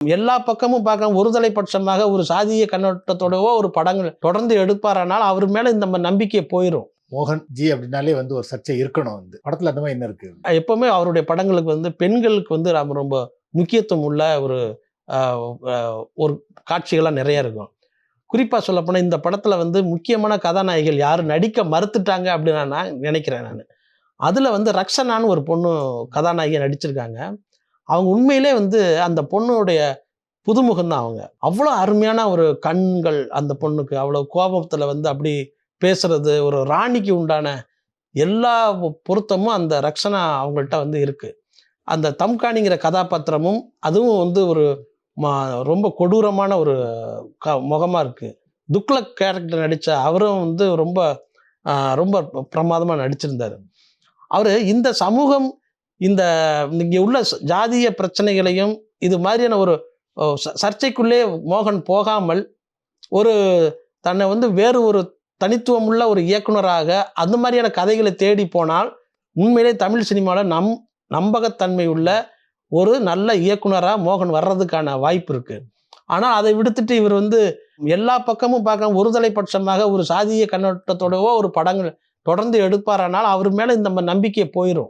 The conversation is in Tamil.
எல்லா பக்கமும் பார்க்க ஒருதலை பட்சமாக ஒரு சாதிய கண்ணோட்டத்தோடவோ ஒரு படங்கள் தொடர்ந்து எடுப்பாரானால் அவர் மேல இந்த நம்பிக்கை போயிடும். மோகன் ஜி அப்படின்னாலே ஒரு சர்ச்சை இருக்கணும். படத்துல அந்த மாதிரி என்ன இருக்கு? எப்பவுமே அவருடைய படங்களுக்கு பெண்களுக்கு ரொம்ப முக்கியத்துவம் உள்ள ஒரு காட்சிகள்லாம் நிறைய இருக்கும். குறிப்பா சொல்லப்போனால் இந்த படத்துல முக்கியமான கதாநாயகிகள் யாரும் நடிக்க மறுத்துட்டாங்க அப்படின்னு நான் நினைக்கிறேன். நான் அதுல ரக்ஷனான்னு ஒரு பொண்ணு கதாநாயகியை நடிச்சிருக்காங்க. அவங்க உண்மையிலே அந்த பொண்ணுடைய புதுமுகம் தான். அவங்க அவ்வளோ அருமையான ஒரு கண்கள், அந்த பொண்ணுக்கு அவ்வளோ கோபத்துல அப்படி பேசுறது, ஒரு ராணிக்கு உண்டான எல்லா பொருத்தமும் அந்த ரக்ஷனா அவங்கள்ட்ட இருக்கு. அந்த தம்கானிங்கிற கதாபாத்திரமும் அதுவும் ஒரு ரொம்ப கொடூரமான ஒரு முகமா இருக்கு. துக்ளக் கேரக்டர் நடிச்ச அவரும் ரொம்ப ரொம்ப பிரமாதமா நடிச்சிருந்தாரு. அவரு இந்த சமூகம் இந்த இங்கே உள்ள ஜாதிய பிரச்சனைகளையும் இது மாதிரியான ஒரு சர்ச்சைக்குள்ளே மோகன் போகாமல் ஒரு தன்னை வேறு ஒரு தனித்துவம் உள்ள ஒரு இயக்குனராக அந்த மாதிரியான கதைகளை தேடி போனால் உண்மையிலே தமிழ் சினிமாவில் நம்பகத்தன்மை உள்ள ஒரு நல்ல இயக்குனராக மோகன் வர்றதுக்கான வாய்ப்பு இருக்கு. ஆனால் அதை விடுத்துட்டு இவர் எல்லா பக்கமும் பார்க்க ஒருதலை பட்சமாக ஒரு சாதிய கண்ணோட்டத்தோடவோ ஒரு படங்கள் தொடர்ந்து எடுப்பாரானால் அவர் மேல இந்த நம்பிக்கை போயிடும்.